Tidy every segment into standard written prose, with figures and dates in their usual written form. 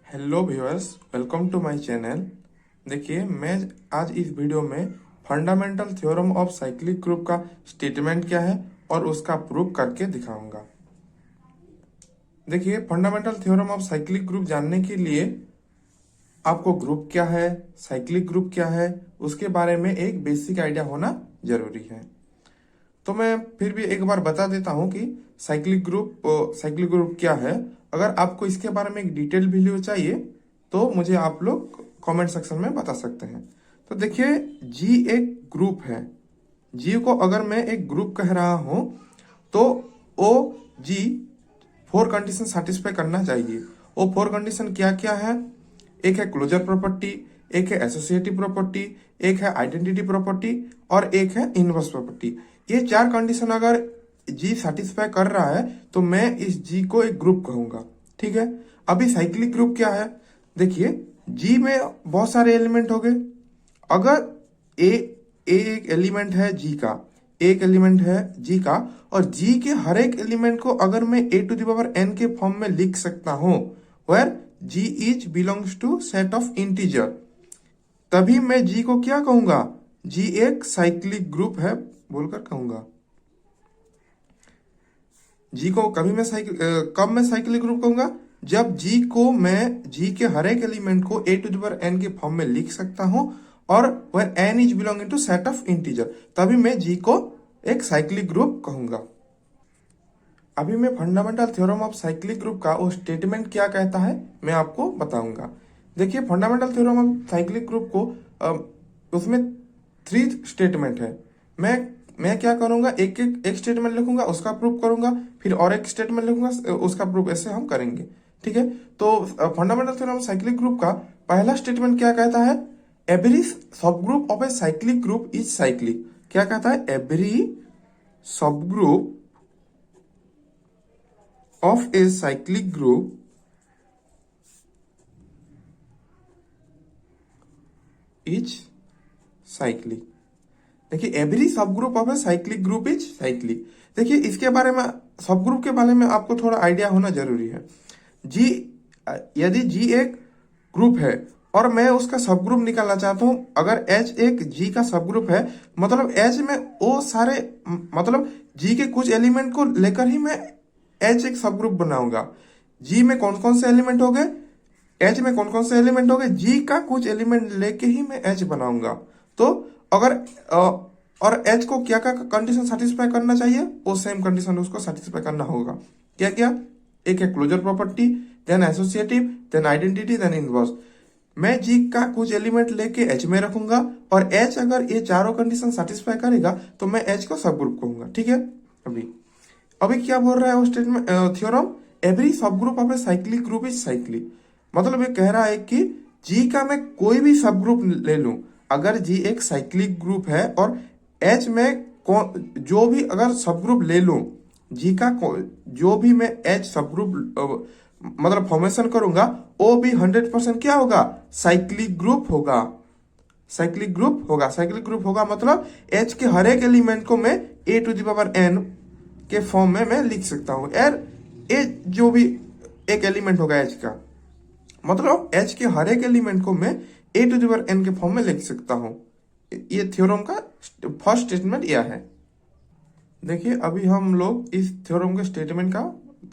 Hello viewers, welcome to my channel. देखिए, मैं आज इस वीडियो में fundamental theorem of cyclic group का स्टेटमेंट क्या है और उसका प्रूफ करके दिखाऊंगा। देखिए, fundamental theorem of cyclic group जानने के लिए आपको ग्रुप क्या है, साइक्लिक ग्रुप क्या है, उसके बारे में एक बेसिक आइडिया होना जरूरी है। तो मैं फिर भी एक बार बता देता हूं कि साइक्लिक ग्रुप क्या है। अगर आपको इसके बारे में एक डिटेल वीडियो चाहिए तो मुझे आप लोग कमेंट सेक्शन में बता सकते हैं। तो देखिए, जी एक ग्रुप है। जी को अगर मैं एक ग्रुप कह रहा हूं तो ओ जी 4 कंडीशन सेटिस्फाई करना चाहिए। वो 4 कंडीशन क्या क्या है? एक है क्लोजर प्रॉपर्टी, एक है एसोसिएटिव प्रॉपर्टी, एक है आइडेंटिटी प्रॉपर्टी और एक है इनवर्स प्रॉपर्टी। ये 4 कंडीशन अगर जी सेटिस्फाई कर रहा है तो मैं इस जी को एक ग्रुप कहूंगा। ठीक है। अभी साइक्लिक ग्रुप क्या है? देखिए, जी में बहुत सारे एलिमेंट हो गए। अगर ए एक एलिमेंट है जी का, एक एलिमेंट है जी का, और जी के हर एक एलिमेंट को अगर मैं a to the power n के फॉर्म में लिख सकता हूं, where g is belongs to set of integer, तभी मैं जी को क्या कहूंगा? जी एक साइक्लिक ग्रुप है बोलकर कहूंगा। जी को कब मैं साइक्लिक ग्रुप कहूंगा? जब जी को मैं जी के हर एक एलिमेंट को a to the power n के फॉर्म में लिख सकता हूं और वह n is belonging to set of integer, तभी मैं जी को एक साइक्लिक ग्रुप कहूंगा। अभी मैं fundamental theorem of cyclic group का वो स्टेटमेंट क्या कहता है मैं आपको बताऊंगा। देखिए, fundamental theorem of cyclic group को उसमें 3 स्टेटमेंट है। मैं क्या करूंगा, एक स्टेटमेंट लिखूंगा, उसका प्रूफ करूंगा, फिर और एक स्टेटमेंट लिखूंगा, उसका प्रूफ, ऐसे हम करेंगे। ठीक है। तो fundamental theorem of cyclic group का पहला स्टेटमेंट क्या कहता है? एवरी सब group of A cyclic group is cyclic. क्या कहता है? एवरी सब group of a cyclic group is cyclic। देखिए, एवरी सब group of A cyclic group is cyclic. देखिए, इसके बारे में, सब ग्रुप के बारे में आपको थोड़ा आइडिया होना जरूरी है। जी, यदि जी एक ग्रुप है और मैं उसका सब ग्रुप निकालना चाहता हूं, अगर एच एक जी का सब ग्रुप है, मतलब एच में वो सारे, मतलब जी के कुछ एलिमेंट को लेकर ही मैं एच एक सब ग्रुप बनाऊंगा। जी में कौन कौन से एलिमेंट हो गए, एच में कौन कौन से एलिमेंट हो गए, जी का कुछ एलिमेंट लेके ही मैं एच बनाऊंगा। तो अगर और एच को क्या क्या कंडीशन सेटिस्फाई करना चाहिए, वो सेम कंडीशन उसको सेटिस्फाई करना होगा। क्या क्या? एक है closure property, then associative, then identity, then inverse. मैं जी का कुछ एलिमेंट लेके एच में रखूंगा और एच अगर ये चारों कंडीशन सेटिस्फाई करेगा तो मैं एच को सब ग्रुप कहूंगा। ठीक है। अभी अभी क्या बोल रहा है वो स्टेटमेंट, थ्योरम? एवरी सब group of A cyclic group is cyclic. मतलब ये कह रहा है कि जी का मैं कोई भी सब ग्रुप ले लूं, अगर जी एक साइक्लिक ग्रुप है और एच में जो भी अगर सब ग्रुप ले लूं, जी का जो भी मैं एच सब ग्रुप मतलब फॉर्मेशन करूंगा, वो भी 100% क्या होगा? साइक्लिक ग्रुप होगा। साइक्लिक ग्रुप होगा। साइक्लिक ग्रुप होगा मतलब एच के हर एक एलिमेंट को मैं a to the power n के फॉर्म में मैं लिख सकता हूं। यार, ए जो भी एक एलिमेंट होगा एच का, मतलब एच के हर एक एलिमेंट को मैं a to the power n के फॉर्म में लिख सकता हूं। ये थ्योरम का फर्स्ट स्टेटमेंट यह है। देखिए, अभी हम लोग इस थ्योरम के स्टेटमेंट का,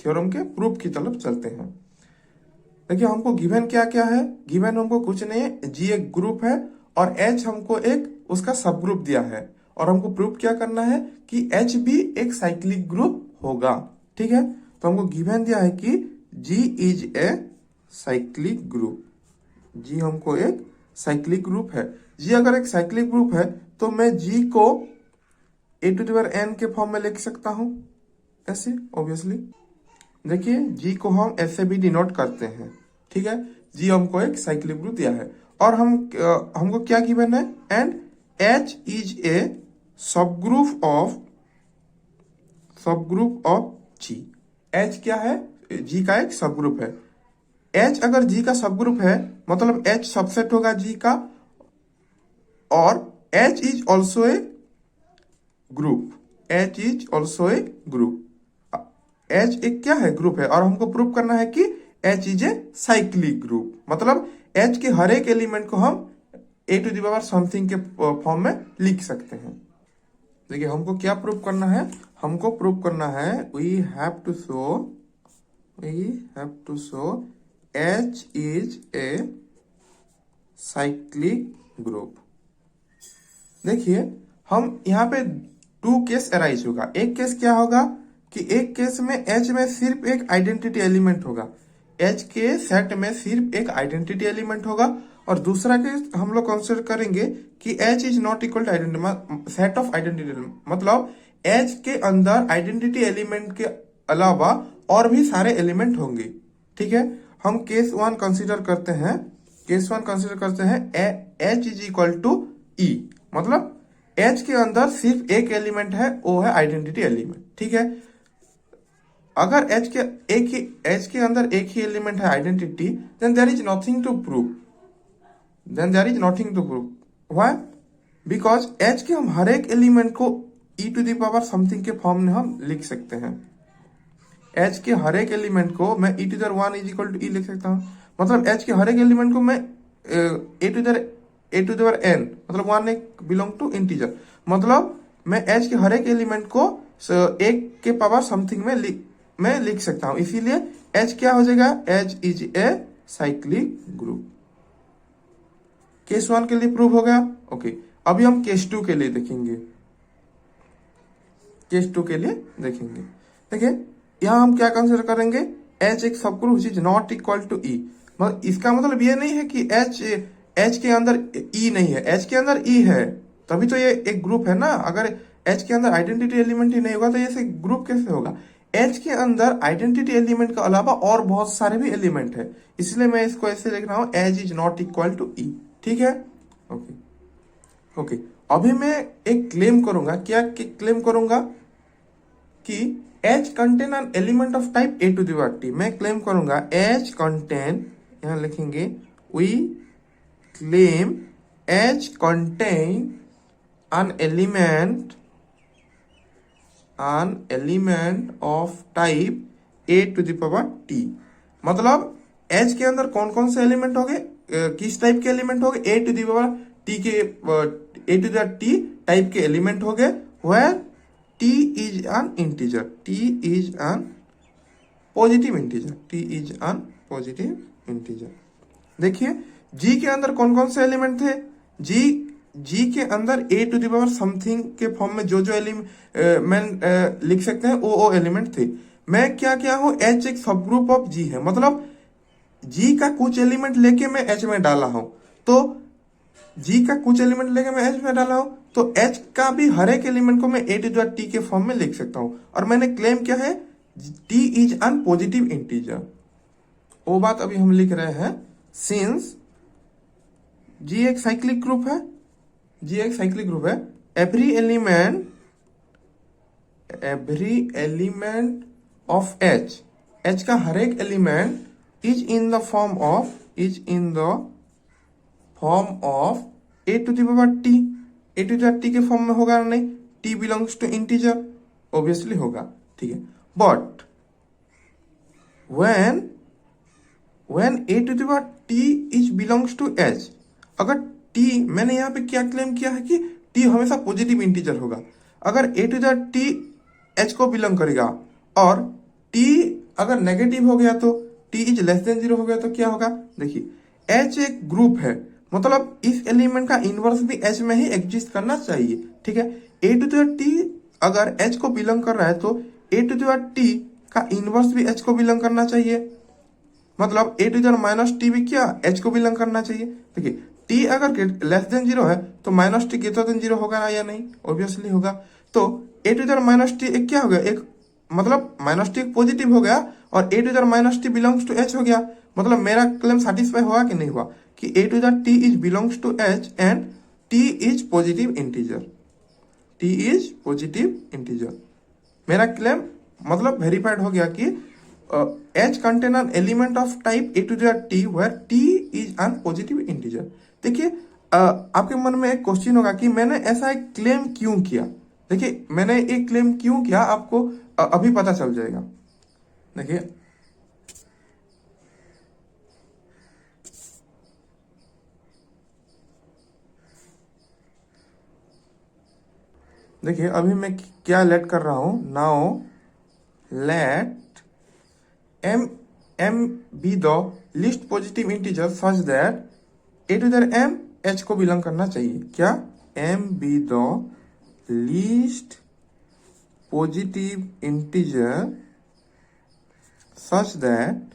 थ्योरम के प्रूफ की तरफ चलते हैं। देखिए, हमको गिवन क्या क्या है? गिवन हमको कुछ नहीं है, जी एक ग्रुप है और एच हमको एक उसका सब ग्रुप दिया है, और हमको प्रूफ क्या करना है कि एच भी एक साइक्लिक ग्रुप होगा। ठीक है। तो हमको गिवन दिया है कि जी इज ए साइक्लिक ग्रुप। जी हमको एक साइक्लिक ग्रुप है। जी अगर एक साइक्लिक ग्रुप है तो मैं जी को a to the power n के फॉर्म में लिख सकता हूं, ऐसे ऑब्वियसली। देखिए, जी को हम ऐसे भी डिनोट करते हैं। ठीक है। जी हमको एक साइक्लिक ग्रुप दिया है और हमको क्या गिवन है? एंड एच इज ए सब ग्रुप ऑफ जी। एच क्या है? जी का एक सब ग्रुप है। एच अगर जी का सब ग्रुप है मतलब एच सबसेट होगा जी का, और H is also a group. H is also a group. H एक क्या है? ग्रुप है, और हमको प्रूव करना है कि H is a cyclic group, मतलब H के हर एक एलिमेंट को हम a to the power something के फॉर्म में लिख सकते हैं। देखिए हमको क्या प्रूव करना है, हमको प्रूव करना है we have to show H is a cyclic group. देखिए हम यहाँ पे 2 केस अराइज होगा। एक केस क्या होगा कि एक केस में H में सिर्फ एक आइडेंटिटी एलिमेंट होगा, H के सेट में सिर्फ एक आइडेंटिटी एलिमेंट होगा, और दूसरा केस हम लोग कंसिडर करेंगे कि H is not equal to identity set of identity element, मतलब H के अंदर आइडेंटिटी एलिमेंट के अलावा और भी सारे एलिमेंट होंगे। ठीक है, हम केस 1 कंसिडर करते हैं, H is equal to E, मतलब H के अंदर सिर्फ एक एलिमेंट है, वो है आइडेंटिटी एलिमेंट। ठीक है, अगर H के अंदर एक ही एलिमेंट है identity, then there is nothing to prove, why? Because H के हम हर एक एलिमेंट को e to the power something के फॉर्म में हम लिख सकते हैं। H के हर एक एलिमेंट को मैं e to the 1 is equal to e लिख सकता हूं, मतलब H के हर एक एलिमेंट को मैं a टू द n, मतलब 1 बिलोंग टू इंटीजर, मतलब मैं H के हर एक एलिमेंट को एक के पावर समथिंग में लिख सकता हूं, इसीलिए H क्या हो जाएगा, H is a cyclic group. Case 1 के लिए प्रूव हो गया। ओके, अभी हम केस 2 के लिए देखेंगे। देखिए यहां हम क्या कंसिडर करेंगे, H एक subgroup is not equal to E, मतलब इसका मतलब ये नहीं है कि H के अंदर E नहीं है, H के अंदर E है, तभी तो ये एक ग्रुप है ना। अगर H के अंदर आइडेंटिटी एलिमेंट ही नहीं होगा तो ये ग्रुप कैसे होगा। H के अंदर आइडेंटिटी एलिमेंट के अलावा और बहुत सारे भी एलिमेंट है, इसलिए मैं इसको ऐसे लिख रहा हूं, H is not equal to E। ठीक है, ओके, अभी मैं एक क्लेम करूंगा, क्या क्लेम करूंगा कि H contain an element of type a to the power t। मैं क्लेम करूंगा H कंटेन, यहां लिखेंगे we claim H contain an element of type a to the power t, मतलब H के अंदर कौन कौन से एलिमेंट हो गए, किस टाइप के एलिमेंट हो गए, a to the power t के a to the t type के एलिमेंट हो गए, where t is an integer, t is an positive integer. देखिए G के अंदर कौन कौन से एलिमेंट थे, G के अंदर a to the power something के फॉर्म में जो एलिमेंट लिख सकते हैं वो एलिमेंट थे। मैं क्या हूं, H एक सब ग्रुप ऑफ G है, मतलब G का कुछ एलिमेंट लेके मैं H में डाला हूं, तो G का कुछ एलिमेंट लेके मैं H में डाला हूं, तो H का भी हर एक एलिमेंट को मैं a टू द t के फॉर्म में लिख सकता हूं, और मैंने क्लेम क्या है, t is an positive integer. वो बात अभी हम लिख रहे हैं, सिंस G एक साइक्लिक ग्रुप है, एवरी एलिमेंट ऑफ H का हर एक element is in the form of a to the power t के फॉर्म में होगा नहीं, t belongs to integer, obviously होगा। ठीक है, but when a to the power t is belongs to H, अगर t, मैंने यहाँ पे क्या क्लेम किया है कि t हमेशा पॉजिटिव इंटीजर होगा, अगर a to the t H को बिलोंग करेगा, और t अगर नेगेटिव हो गया तो t इज लेस देन 0 हो गया तो क्या होगा। देखिए H एक ग्रुप है, मतलब इस एलिमेंट का इनवर्स भी H में ही एग्जिस्ट करना चाहिए। ठीक है, a टू द t अगर H को बिलोंग कर रहा है तो a टू द t का इनवर्स भी H को बिलोंग करना चाहिए, मतलब a to the minus t भी क्या H को बिलोंग करना चाहिए। देखिए t अगर लेस देन 0 है तो माइनस टी ग्रेटर देन 0 होगा या नहीं, ऑब्वियसली होगा। तो a to the minus t एक क्या हो गया, एक मतलब माइनस टी पॉजिटिव हो गया, और a to the minus t belongs to H हो गया, मतलब मेरा क्लेम सेटिस्फाई हुआ कि नहीं हुआ कि a to the t is belongs to H and t is positive integer. मेरा क्लेम मतलब वेरीफाइड हो गया कि H contain an element of type a to the t where t is an positive integer. देखिए आपके मन में एक क्वेश्चन होगा कि मैंने ऐसा एक क्लेम क्यों किया। देखिए मैंने एक क्लेम क्यों किया आपको अभी पता चल जाएगा। देखिए देखिए अभी मैं क्या लेट कर रहा हूं, now let m be the least positive integer such that a to the m h को बिलोंग करना चाहिए। क्या? m be the least positive integer such that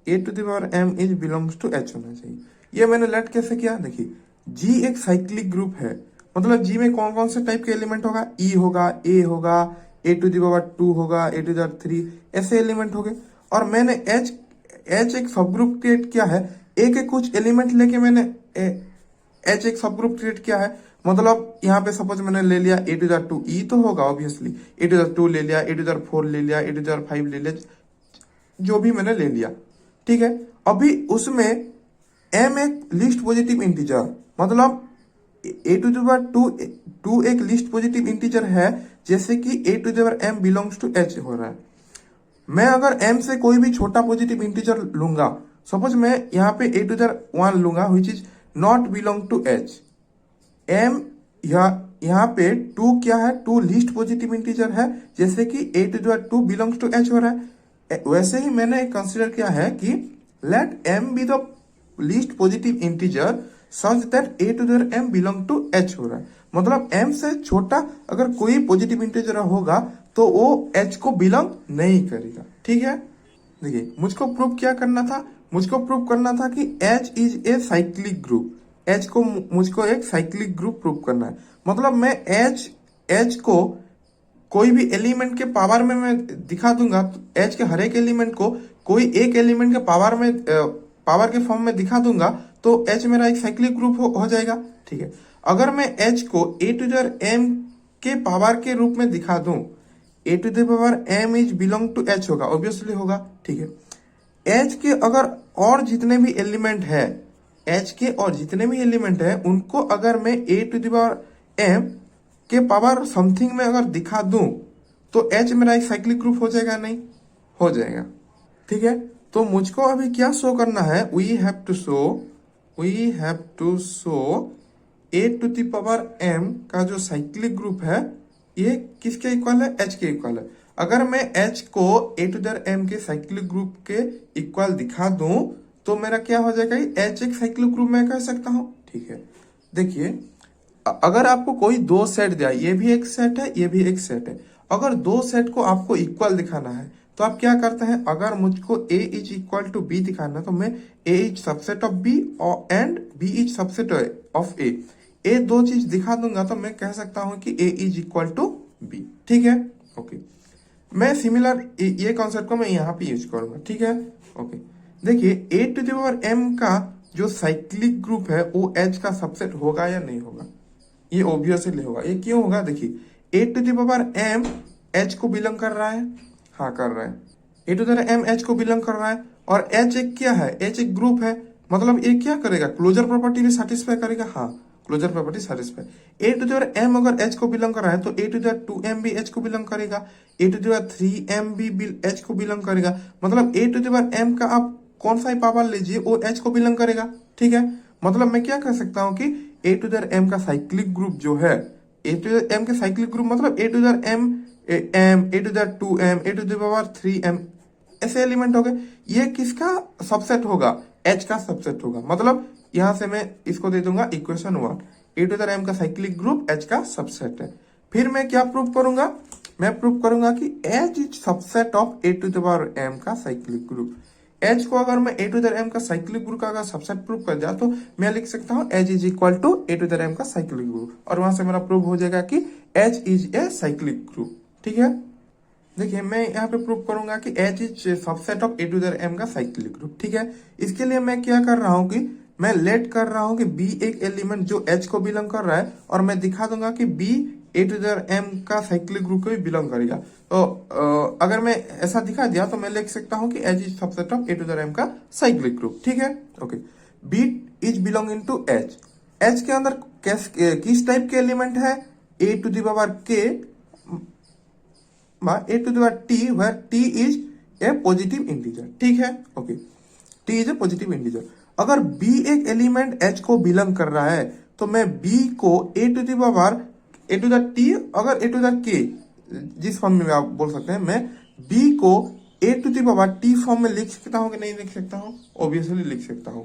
a to the power m is belongs to h होना चाहिए। ये मैंने late कैसे किया? देखिए g एक साइक्लिक ग्रुप है, मतलब g में कौन कौन से टाइप के एलिमेंट होगा, e होगा, a होगा, ए टू द पावर 2 होगा, ए टू द पावर 3, ऐसे एलिमेंट हो गए। और मैंने h एक सब ग्रुप क्रिएट किया है, a के कुछ एलिमेंट लेके मैंने h एक सब ग्रुप क्रिएट किया है। मतलब यहाँ पे सपोज मैंने ले लिया ए टू द 2 e तो होगा ऑब्वियसली, ए टू द 2 ले लिया, ए टू द 4 ले लिया, ए टू द 5 ले लिया, जो भी मैंने ले लिया, ठीक है। अभी उसमें m एक लिस्ट पॉजिटिव इंटीजर, मतलब ए टू द पावर 2 एक लिस्ट पॉजिटिव इंटीजर है, जैसे कि a to the power m belongs to h हो रहा है। मैं अगर m से कोई भी छोटा पॉजिटिव इंटीजर लूंगा, सपोज मैं यहाँ पे ए टू द 1 लूंगा which is not belong to h, m यहाँ पे 2 क्या है, 2 लिस्ट पॉजिटिव इंटीजर है, जैसे कि a to the power 2 belongs to h हो रहा है। वैसे ही मैंने कंसिडर किया है कि let m be the least positive integer such that a to the m belong to h हो रहा है। मतलब m से छोटा अगर कोई पॉजिटिव इंटीजर होगा तो वो h को बिलोंग नहीं करेगा, ठीक है। देखिए मुझको प्रूव क्या करना था, मुझको प्रूव करना था कि h is a cyclic group, h को मुझको एक साइक्लिक ग्रुप प्रूव करना है। मतलब मैं h को कोई भी एलिमेंट के पावर में मैं दिखा दूंगा, तो h के हर एक एलिमेंट को कोई एक एलिमेंट के पावर में पावर के फॉर्म में दिखा दूंगा तो h मेरा एक साइक्लिक ग्रुप हो जाएगा, ठीक है। अगर मैं h को ए टू द m के पावर के रूप में दिखा दूं, a to the power m is belong to h होगा, ऑब्वियसली होगा, ठीक है। h के अगर और जितने भी एलिमेंट है, h के और जितने भी एलिमेंट है उनको अगर मैं a to the power m के पावर समथिंग में अगर दिखा दूं तो h मेरा एक साइक्लिक ग्रुप हो जाएगा, नहीं हो जाएगा, ठीक है। तो मुझको अभी क्या शो करना है, we have to show a to the power m का जो साइक्लिक ग्रुप है ये किसके इक्वल है, h के इक्वल है। अगर मैं h को ए टू द m के साइक्लिक ग्रुप के इक्वल दिखा दूं तो मेरा क्या हो जाएगा, h एक साइक्लिक ग्रुप मैं कह सकता हूं, ठीक है। देखिए अगर आपको कोई दो सेट दिया, ये भी एक सेट है, ये भी एक सेट है, अगर दो सेट को आपको इक्वल दिखाना है तो आप क्या करते हैं, अगर मुझको a is equal to b दिखाना है तो मैं a is subset of b और and b is subset of a, ये दो चीज दिखा दूंगा तो मैं कह सकता हूं कि a is equal to b, ठीक है, ओके। मैं सिमिलर ये कॉन्सेप्ट को मैं यहाँ पे यूज करूंगा, ठीक है, ओके। देखिए a to the power m का जो साइक्लिक ग्रुप है वो h का सबसेट होगा या नहीं होगा, ये ऑब्वियसली होगा। ये क्यों होगा, देखिए a to the power m h को बिलोंग कर रहा है, हाँ कर रहा है, a to the power m h को बिलोंग कर रहा है, और h एक क्या है, h एक ग्रुप है, मतलब ये क्या करेगा, क्लोजर प्रॉपर्टी भी सेटिस्फाई करेगा, हाँ closure property satisfy. A to the power m अगर h को बिलोंग कर रहा है तो a to the power 2m भी h को बिलोंग करेगा, ए टू द पावर 3m भी h को बिलोंग करेगा। मतलब a to the power m का आप कौन सा ही पावर लीजिए वो h को बिलोंग करेगा, ठीक है। मतलब मैं क्या कह सकता हूँ कि a to the power m का साइक्लिक ग्रुप जो है, a to the power m के साइक्लिक ग्रुप मतलब a to the power m a to the power 2m, a to the power 3m, ऐसे एलिमेंट हो गए। ये किसका सबसेट होगा, h का सबसेट होगा। मतलब यहां से मैं इसको दे दूंगा equation 1, a to the power m का साइक्लिक ग्रुप h का सबसेट है। फिर मैं क्या प्रूव करूंगा, मैं प्रूव करूंगा कि h is subset of a to the power m का साइक्लिक ग्रुप। h को अगर मैं a to the power m का साइक्लिक ग्रुप का अगर सबसेट प्रूव कर दिया तो मैं लिख सकता हूं h is equal to a to the power m का साइक्लिक ग्रुप, और वहां से मेरा प्रूव हो जाएगा कि h is a cyclic group, ठीक है। देखिए मैं यहाँ पे प्रूव करूंगा कि h is subset of a to the m का साइक्लिक ग्रुप, ठीक है। इसके लिए मैं क्या कर रहा हूँ कि मैं लेट कर रहा हूँ कि b एक एलिमेंट जो h को बिलोंग कर रहा है, और मैं दिखा दूंगा कि b a to the m का साइक्लिक ग्रुप को भी बिलोंग करेगा। तो अगर मैं ऐसा दिखा दिया तो मैं लिख सकता हूँ कि h is subset of a to the m का साइक्लिक ग्रुप, ठीक है, okay. b is belonging to h, h के अंदर किस टाइप के एलिमेंट है, a to the power k a to the power t, where t is a positive integer, ठीक है, okay. t is a positive integer. अगर b एक element h को बिलोंग कर रहा है तो मैं b को a to the power a to the t, अगर ए टू द के जिस फॉर्म में आप बोल सकते हैं, मैं बी को a to the power t form में लिख सकता हूं कि नहीं लिख सकता हूं? ऑब्वियसली लिख सकता हूं।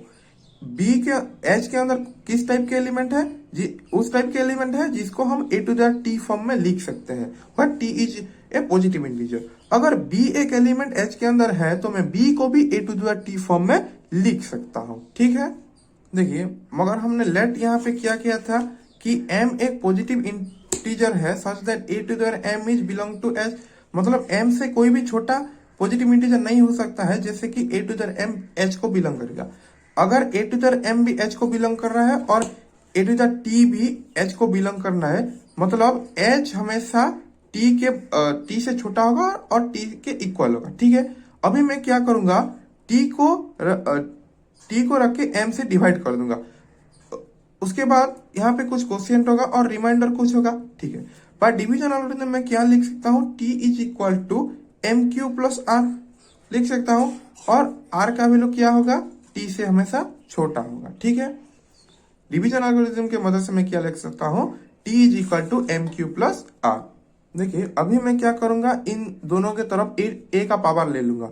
बी के एच के अंदर किस टाइप के एलिमेंट है जी? उस टाइप के एलिमेंट है जिसको हम ए टू द टी फॉर्म में लिख सकते हैं, but T is a positive integer. अगर बी एक एलिमेंट एच के अंदर है तो मैं बी को भी ए टू द टी फॉर्म में लिख सकता हूं, ठीक है। देखिए, मगर हमने लेट यहाँ पे क्या किया था कि m एक पॉजिटिव इंटीजर है such that a to the m is belong to h, मतलब m से कोई भी छोटा पॉजिटिव इंटीजर नहीं हो सकता है, जैसे कि a to the m h को बिलोंग करेगा। अगर ए टू द m भी h को बिलोंग कर रहा है और ए टू द t भी h को बिलोंग करना है, मतलब h हमेशा t से छोटा होगा और t के इक्वल होगा, ठीक है। अभी मैं क्या करूंगा, t को रख के m से डिवाइड कर दूंगा। उसके बाद यहाँ पे कुछ क्वोशिएंट होगा और रिमाइंडर कुछ होगा, ठीक है। बाय डिवीजन एल्गोरिथम में क्या लिख सकता हूँ, t is equal to m q plus r लिख सकता हूँ, और r का वैल्यू क्या होगा, t से हमेशा छोटा होगा, ठीक है। डिवीजन एल्गोरिथम के मदद से मैं क्या लिख सकता हूँ, t is equal to m q plus r. देखिए, अभी मैं क्या करूंगा, इन दोनों के तरफ a का पावर ले लूंगा।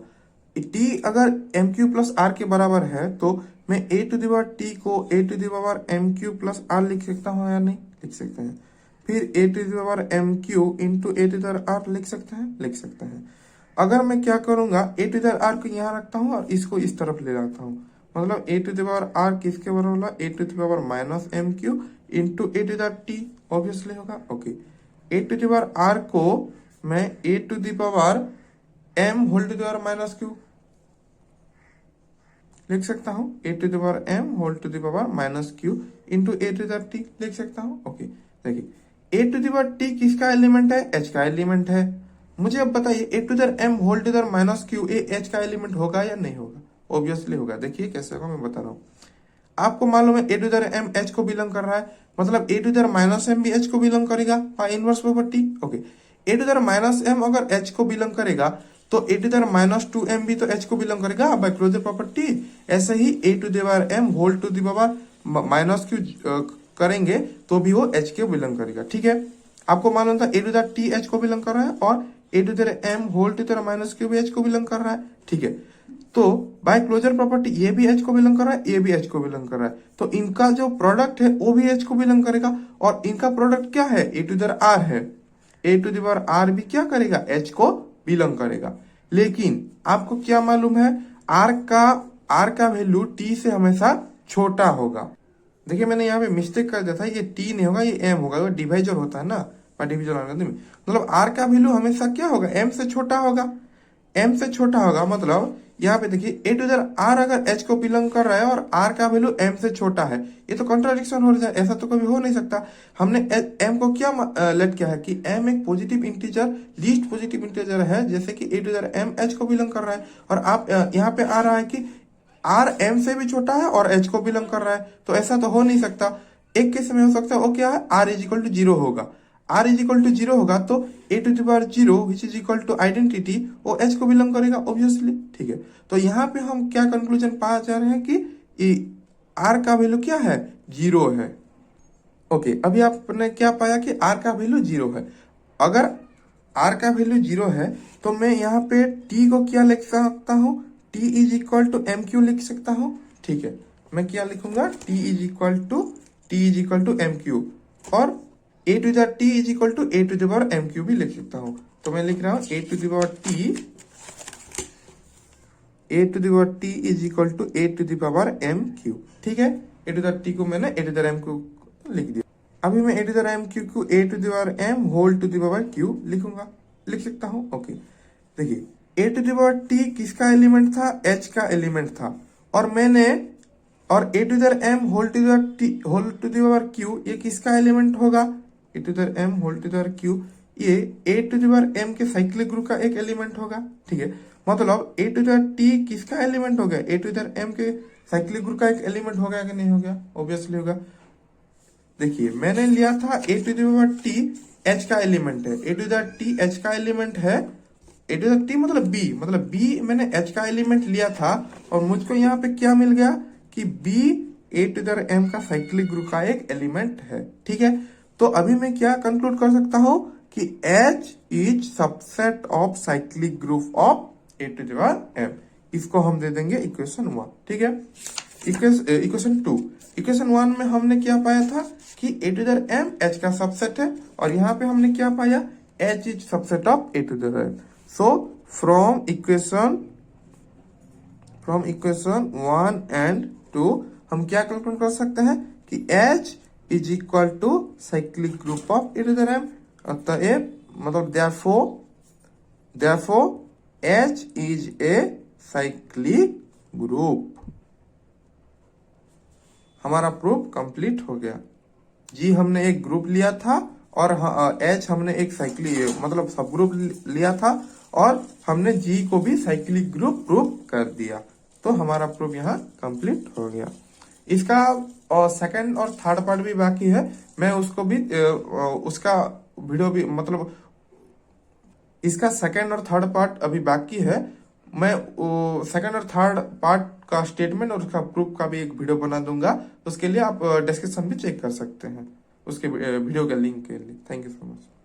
t अगर एम क्यू प्लस आर के बराबर है तो मैं a to the power t को a to the power m q plus r लिख सकता हूँ या नहीं? लिख सकते हैं। फिर a to the power m q into a to the power r लिख सकते हैं, लिख सकते हैं। अगर मैं क्या करूंगा, ए टू द पावर आर को यहाँ रखता हूँ और इसको इस तरफ ले जाता हूँ, मतलब a to the power r किसके बराबर होगा, a to the power minus m q into a to the t, obviously होगा, okay. A to the power r को मैं a to the power m whole to the power minus q लिख सकता हूं, a to the power m whole to the power minus q into a to the t लिख सकता हूं, okay. देखिए, a to the power t किसका element है, h का एलिमेंट है। मुझे अब बताइए, a to the m whole to the minus q a h का एलिमेंट होगा या नहीं होगा? ऑब्वियसली होगा। देखिए कैसे होगा, मैं बता रहा हूँ। आपको मालूम है a to the m h को बिलोंग कर रहा है, मतलब a to the minus m भी एच को बिलोंग करेगा by inverse property, okay. A to the minus m अगर एच को बिलोंग करेगा तो a to the minus two m भी तो एच को बिलोंग करेगा बाय क्लोजर प्रॉपर्टी। ऐसे ही a to the power m whole to the power minus q करेंगे तो भी वो एच को बिलोंग करेगा, ठीक है। आपको मालूम था a to the t h को बिलोंग कर रहा है और a to the m whole to the minus q भी एच को बिलोंग कर रहा है, ठीक है। तो बाय क्लोजर प्रॉपर्टी ये भी एच को बिलोंग कर रहा है, ये भी एच को बिलोंग कर रहा है, तो इनका जो प्रोडक्ट है वो भी एच को बिलोंग करेगा। और इनका प्रोडक्ट क्या है, ए टू द आर है, a to the power are भी क्या करेगा, एच को बिलोंग करेगा। लेकिन आपको क्या मालूम है, आर का वैल्यू टी से हमेशा छोटा होगा। देखिए, मैंने यहाँ पे मिस्टेक कर दिया था, ये टी नहीं होगा, ये एम होगा, डिवाइजर होता है ना डिवीजन एल्गोरिथम में, मतलब आर का वैल्यू हमेशा क्या होगा, एम से छोटा होगा। एम से छोटा होगा मतलब यहाँ पे देखिए, ए टू द आर अगर एच को बिलोंग कर रहा है और आर का वैल्यू एम से छोटा है, ये तो कॉन्ट्राडिक्शन हो जाए, ऐसा तो कभी हो नहीं सकता। हमने एम को क्या लेट किया है कि एम एक positive integer, least positive integer है, जैसे कि a to the m h को बिलोंग कर रहा है, और आप यहाँ पे आ रहा है कि आर एम से भी छोटा है और एच को बिलोंग कर रहा है, तो ऐसा तो हो नहीं सकता। एक केस में हो सकता है, वो क्या है, r is equal to zero होगा। R is equal to zero होगा तो a to the power zero which is equal to identity, वो एच को बिलोंग करेगा, ऑब्वियसली, ठीक है। तो यहाँ पे हम क्या कंक्लूजन पा जा रहे हैं कि आर का वैल्यू क्या है, जीरो है, ओके। अभी आपने क्या पाया कि आर का वैल्यू जीरो है। अगर आर का वैल्यू जीरो है तो मैं यहाँ पे टी को क्या लिख सकता हूँ, t is equal to m q लिख सकता हूँ, ठीक है। मैं क्या लिखूंगा, t is equal to m q, और a to the t is equal to a to the power m q भी लिख सकता हूं। तो मैं लिख रहा हूं a to the power t is equal to a to the power m q, ठीक है। ए टू द टी को मैंने ए टू द एम क्यू लिख दिया। अभी मैं a to the m q को a to the power m whole to the power q लिखूंगा, लिख सकता हूं, ओके। देखिए, a to the power t किसका एलिमेंट था, एच का एलिमेंट था, और a to the m whole to the power q ये किसका एलिमेंट होगा, a to the m whole to the q ये a to the power M के साइक्लिक ग्रुप का एक एलिमेंट होगा, ठीक है। मतलब ए टू द टी किसका एलिमेंट हो गया, ए टू द एम के साइक्लिक ग्रुप का एक एलिमेंट हो गया कि नहीं हो गया, ऑब्वियसली होगा। देखिए, मैंने लिया था a to the power t h का एलिमेंट है, a to the t h का एलिमेंट है, ए टू द टी मतलब बी मैंने एच का एलिमेंट लिया था, और मुझको यहाँ पे क्या मिल गया कि b a to the m का साइक्लिक ग्रुप का एक एलिमेंट है, ठीक है। तो अभी मैं क्या कंक्लूड कर सकता हूं कि H is subset of cyclic group of a to the power m। इसको हम दे देंगे इक्वेशन 1। ठीक है, इक्वेशन 2। इक्वेशन 1 में हमने क्या पाया था कि a to the m H का सबसेट है, और यहाँ पे हमने क्या पाया, H is subset of a to the m। So from equation 1 and 2 हम क्या कंक्लूड कर सकते हैं कि H is equal to cyclic group of a to the m। अतएव मतलब therefore H is a cyclic group. हमारा प्रूफ कंप्लीट हो गया। जी हमने एक ग्रुप लिया था और H हमने एक साइक्लिक मतलब सब ग्रुप लिया था, और हमने जी को भी साइक्लिक ग्रुप प्रूफ कर दिया। तो हमारा प्रूफ यहाँ कंप्लीट हो गया। इसका सेकंड और थर्ड पार्ट भी बाकी है, मैं उसको भी उसका वीडियो भी मतलब इसका सेकंड और थर्ड पार्ट अभी बाकी है। मैं सेकंड और थर्ड पार्ट का स्टेटमेंट और उसका प्रूफ का भी एक वीडियो बना दूंगा। उसके लिए आप डिस्क्रिप्शन भी चेक कर सकते हैं उसके वीडियो के लिंक के लिए। Thank you so much.